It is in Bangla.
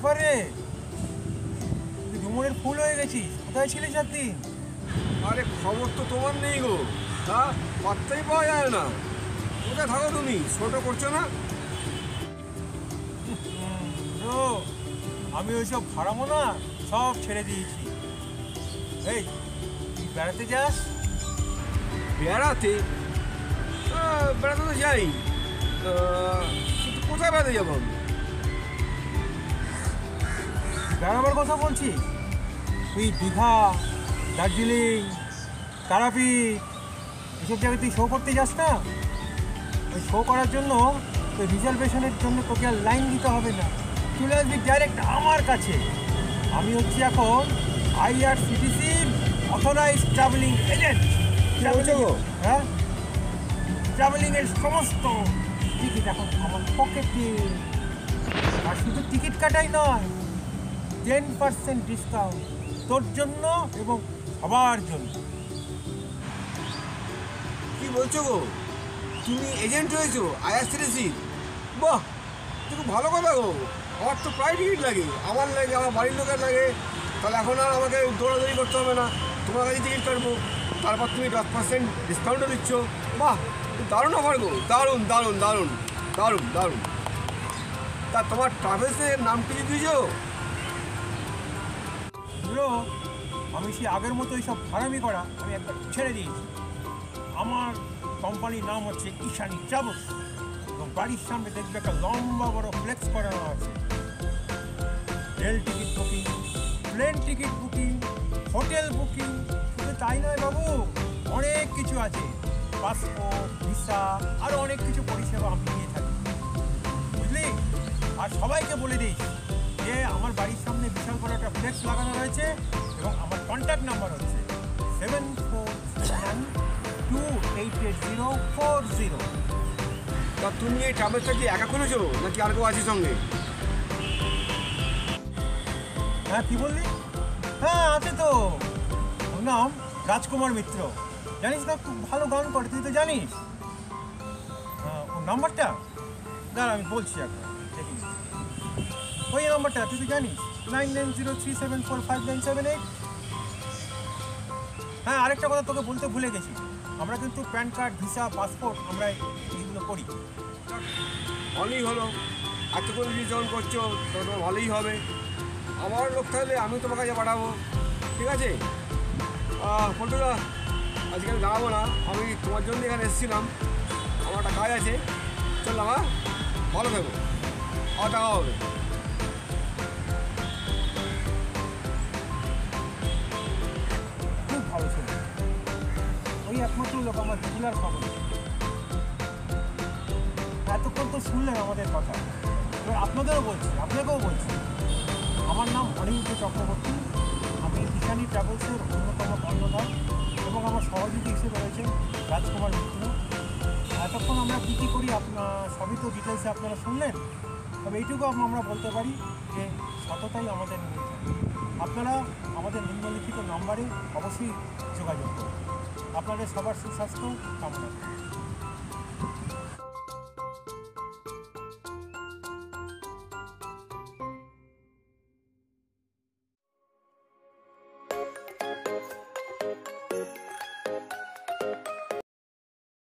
ব্যাপার রে? তুই ডুমুরের ফুল হয়ে গেছিস, কোথায় ছিলিস একদিন? আরে খবর তো তোমার নেই গো, হ্যাঁ? পাত্তাই পাওয়া যায় না। কোথায় থাকো তুমি? ছোট করছো না? ও, আমি ওইসব ভাড়াবো না, সব ছেড়ে দিয়েছি। এই, তুই বেড়াতে যাস? বেড়াতে? বেড়াতে তো যাই, কিন্তু কোথায় বেড়াতে যাবো আমি? বেড়াবার কথা বলছিস? তুই দীঘা, দার্জিলিং, তারাপীঠ এসব জায়গায় তুই শো করতে যাস না? ওই শো করার জন্য তোর রিজার্ভেশনের জন্য তোকে আর লাইন দিতে হবে না, চলে আসবি ডাইরেক্ট আমার কাছে। আমি হচ্ছি এখন IRCTCর অথরাইজড ট্রাভেলিং এজেন্ট। কি বলছো গো? হ্যাঁ, ট্রাভেলিংয়ের সমস্ত টিকিট এখন আমার পকেটে। আর শুধু টিকিট কাটাই নয়, 10% ডিসকাউন্ট তোর জন্য এবং সবার জন্য। কি বলছো গো? তুমি এজেন্ট হয়েছো IRCTC? বাহ, তো খুব ভালো কথা গো। আমার তো প্রায় টিকিট লাগে, আমার লাগে, আমার বাড়ির লোকের লাগে। তাহলে এখন আর আমাকে দৌড়াদৌড়ি করতে হবে না, তোমার কাছে টিকিট কাটবো, তারপর তুমি 10% ডিসকাউন্টও দিচ্ছ। বাহ, দারুণ অফার গো, দারুণ দারুণ দারুণ দারুণ দারুণ। তা তোমার ট্রাভেলসের নামটি কি দিয়েছো? বুঝলো, আমি সেই আগের মতো এইসব ফারামি করা আমি একবার ছেড়ে দিয়েছি। আমার কোম্পানির নাম হচ্ছে ঈশানী ট্রাভেলস, এবং বাড়ির সামনে দেখবে একটা লম্বা বড় ফ্লেক্স করানো আছে। Rail ticket booking, plane ticket booking, hotel booking, শুধু তাই নয় বাবু, অনেক কিছু আছে। পাসপোর্ট, ভিসা, আরও অনেক কিছু পরিষেবা আমি দিয়ে থাকি, বুঝলি? আর সবাইকে বলে দিস যে আমার বাড়ির সামনে বিশাল বড় একটা ফ্লেক্স লাগানো রয়েছে, এবং আমার কন্ট্যাক্ট নাম্বার হচ্ছে 7472880404। তা তুমি এই ট্রাভেলসটা কি একা করেছো নাকি আর কেউ আছে সঙ্গে? হ্যাঁ, কি বললি? হ্যাঁ, আছে তো। ওর নাম রাজকুমার মিত্র, জানিস না? খুব ভালো গান করে, তুই তো জানিস। হ্যাঁ, ওর নাম্বারটা দাঁড়া আমি বলছি একবার, দেখি। ওই নাম্বারটা তুই তো জানিস, 9903745978। হ্যাঁ, আরেকটা কথা তোকে বলতে ভুলে গেছি, আমরা কিন্তু প্যান কার্ড, ভিসা, পাসপোর্ট আমরা এইগুলো করি। ভালোই হলো, এত করে রিটার্ন করছো তো তো ভালোই হবে। আমার লোক থাকলে আমি তোমার কাছে পাঠাবো, ঠিক আছে? পল্টুদা, আজকে আমি দাঁড়াবো না, আমি তোমার জন্য এখানে এসেছিলাম, আমার একটা কাজ আছে, চললাম। হ্যাঁ, ভালো থাকো, আর দেখা হবে। খুব ভালো ছিল, ওই একমাত্র লোক আমার রেগুলার খবর। এতক্ষণ তো শুনলেন আমাদের কথা, এবার আপনাদেরও বলছি, আপনাকেও বলছি, আমার নাম অনিন্দ্য চক্রবর্তী। আমি ঈশানী ট্রাভেলসের অন্যতম কর্ণধার, এবং আমার সহযোগী হিসেবে রয়েছেন রাজকুমার মিত্র। এতক্ষণ আমরা কী কী করি সবই তো ডিটেলসে আপনারা শুনলেন। তবে এইটুকু আমরা বলতে পারি যে সততাই আমাদের নিয়োজন। আপনারা আমাদের নিম্নলিখিত নাম্বারে অবশ্যই যোগাযোগ করুন। আপনাদের সবার সুস্বাস্থ্য কামনা করি।